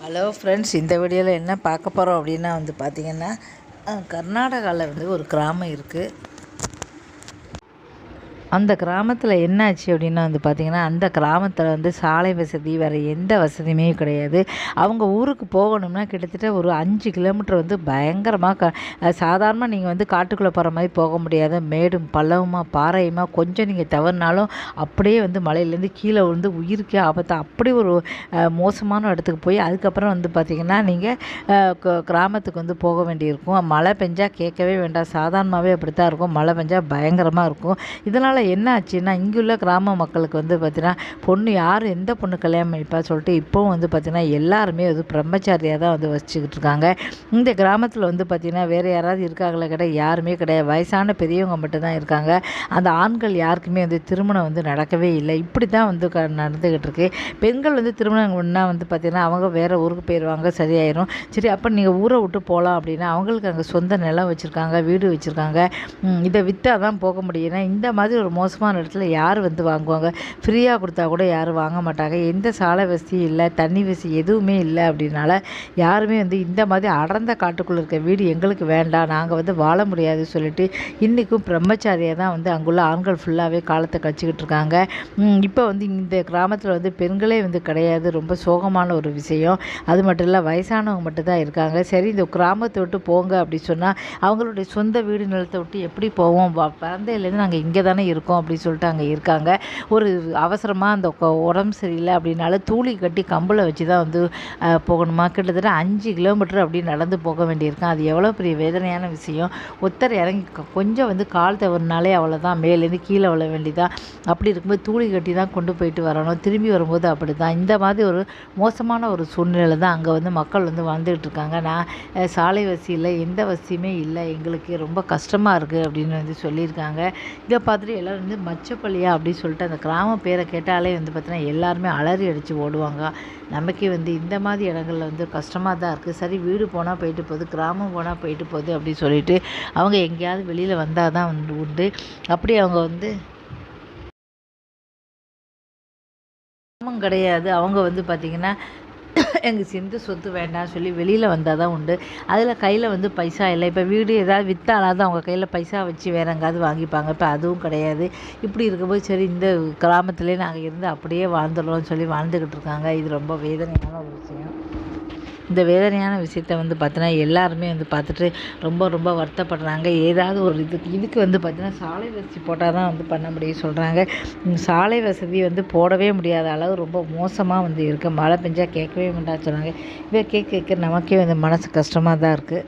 Hello friends, இந்த வீடியோவில் என்ன பார்க்க போகிறோம் அப்படின்னா பார்த்திங்கன்னா, கர்நாடகாவில் ஒரு கிராமம் இருக்குது. அந்த கிராமத்தில் என்னாச்சு அப்படின்னா பார்த்திங்கன்னா, அந்த கிராமத்தில் சாலை வசதி வேறு எந்த வசதியுமே கிடையாது. அவங்க ஊருக்கு போகணும்னா கிட்டத்தட்ட ஒரு 5 கிலோமீட்டர் பயங்கரமாக சாதாரணமாக நீங்கள் காட்டுக்குள்ளே போகிற மாதிரி போக முடியாது. மேடும் பள்ளவுமா பாறையுமா கொஞ்சம் நீங்கள் தவறினாலும் அப்படியே மலையிலேருந்து கீழே விழுந்து உயிருக்கே ஆபத்து. அப்படி ஒரு மோசமான இடத்துக்கு போய் அதுக்கப்புறம் பார்த்திங்கன்னா நீங்கள் கிராமத்துக்கு போக வேண்டியிருக்கும். மழை பெஞ்சால் கேட்கவே வேண்டாம். சாதாரணமாகவே அப்படி தான் இருக்கும். மழை பெஞ்சால் பயங்கரமாக இருக்கும். இதனால் என்ன ஆச்சுன்னா, இங்குள்ள கிராம மக்களுக்கு பார்த்தீங்கன்னா, பொண்ணு யார் எந்த பொண்ணு கல்யாணம் பண்ணிப்பா சொல்லிட்டு இப்போவும் பார்த்திங்கன்னா எல்லாருமே பிரம்மச்சாரியாக தான் வச்சுக்கிட்டு இருக்காங்க. இந்த கிராமத்தில் பார்த்திங்கன்னா வேறு யாராவது இருக்காங்களே கிடையாது, யாருமே கிடையாது. வயசான பெரியவங்க மட்டும்தான் இருக்காங்க. அந்த ஆண்கள் யாருக்குமே திருமணம் நடக்கவே இல்லை. இப்படி தான் நடந்துக்கிட்டு இருக்கு. பெண்கள் திருமணம் பண்ணால் பார்த்திங்கன்னா அவங்க வேறு ஊருக்கு போயிடுவாங்க, சரியாயிரும். சரி, அப்போ நீங்கள் ஊரை விட்டு போகலாம் அப்படின்னா அவங்களுக்கு அங்கே சொந்த நிலம் வச்சுருக்காங்க, வீடு வச்சுருக்காங்க. இதை விற்றா தான் போக முடியும். இந்த மாதிரி ஒரு மோசமான இடத்துல யார் வாங்குவாங்க? ஃப்ரீயாக கொடுத்தா கூட யாரும் வாங்க மாட்டாங்க. எந்த சாலை வசதியும் இல்லை, தண்ணி வசதி எதுவுமே இல்லை. அப்படின்னால யாருமே இந்த மாதிரி அடர்ந்த காட்டுக்குள்ளே இருக்க வீடு எங்களுக்கு வேண்டாம், நாங்கள் வாழ முடியாது சொல்லிட்டு இன்றைக்கும் பிரம்மச்சாரியாக தான் அங்குள்ள ஆண்கள் ஃபுல்லாகவே காலத்தை கழிச்சிக்கிட்டு இருக்காங்க. இப்போ இந்த கிராமத்தில் பெண்களே கிடையாது. ரொம்ப சோகமான ஒரு விஷயம். அது மட்டும் இல்லை, வயசானவங்க மட்டும்தான் இருக்காங்க. சரி, இந்த கிராமத்தை விட்டு போங்க அப்படி சொன்னால் அவங்களுடைய சொந்த வீடு நிலத்தை விட்டு எப்படி போவோம்? பிறந்தையிலேருந்து நாங்கள் இங்கே தானே இருக்கோம் அப்படின்னு சொல்லிட்டு அங்கே இருக்காங்க. ஒரு அவசரமாக அந்த உடம்பு சரியில்லை அப்படின்னால தூளி கட்டி கம்பில் வச்சு தான் போகணுமா? கிட்டத்தட்ட 5 கிலோமீட்டர் அப்படி நடந்து போக வேண்டியிருக்கேன். அது எவ்வளோ பெரிய வேதனையான விஷயம். ஒருத்தர் இறங்கி கொஞ்சம் கால் தவறுனாலே அவ்வளோதான், மேலேருந்து கீழே விழ வேண்டியதான். அப்படி இருக்கும்போது தூளி கட்டி தான் கொண்டு போயிட்டு வரணும். திரும்பி வரும்போது அப்படி தான். இந்த மாதிரி ஒரு மோசமான ஒரு சூழ்நிலை தான் அங்கே மக்கள் வாழ்ந்துக்கிட்டு இருக்காங்க. நான் சாலை வசதி இல்லை, எந்த வசதியுமே இல்லை, எங்களுக்கு ரொம்ப கஷ்டமாக இருக்குது அப்படின்னு சொல்லியிருக்காங்க. இதை பார்த்துட்டு எல்லோரும் மச்சப்பள்ளியா அப்படின்னு சொல்லிட்டு அந்த கிராம பேரை கேட்டாலே பார்த்தீங்கன்னா எல்லாருமே அலறி அடித்து ஓடுவாங்க. நமக்கே இந்த மாதிரி இடங்களில் கஷ்டமாக தான் இருக்குது. சரி, வீடு போனால் போயிட்டு போகுது, கிராமம் போனால் போயிட்டு போகுது அப்படின்னு சொல்லிட்டு அவங்க எங்கேயாவது வெளியில் வந்தால் தான் உண்டு. அப்படி அவங்க கிராமம் கிடையாது. அவங்க பார்த்திங்கன்னா எங்கள் சொந்த சொத்து வேண்டாம்னு சொல்லி வெளியில் வந்தால் தான் உண்டு. அதில் கையில் பைசா இல்லை. இப்போ வீடு ஏதாவது விற்றாலாவது அவங்க கையில் பைசா வச்சு வேறு எங்காவது வாங்கிப்பாங்க. இப்போ அதுவும் கிடையாது. இப்படி இருக்கும்போது சரி, இந்த கிராமத்துலேயே நாங்கள் இருந்து அப்படியே வாழ்ந்துடுறோம்னு சொல்லி வாழ்ந்துக்கிட்டு இருக்காங்க. இது ரொம்ப வேதனையான ஒரு விஷயம். இந்த வேதனையான விஷயத்த பார்த்தீங்கன்னா எல்லாருமே பார்த்துட்டு ரொம்ப ரொம்ப வருத்தப்படுறாங்க. ஏதாவது ஒரு இதுக்கு பார்த்தீங்கன்னா சாலை வசதி போட்டால் தான் பண்ண முடியும் சொல்கிறாங்க. சாலை வசதி போடவே முடியாத அளவு ரொம்ப மோசமாக இருக்குது. மழை பெஞ்சால் கேட்கவே மாட்டான்னு சொன்னாங்க. இதை கேட்க நமக்கே மனசு கஷ்டமாக தான் இருக்குது.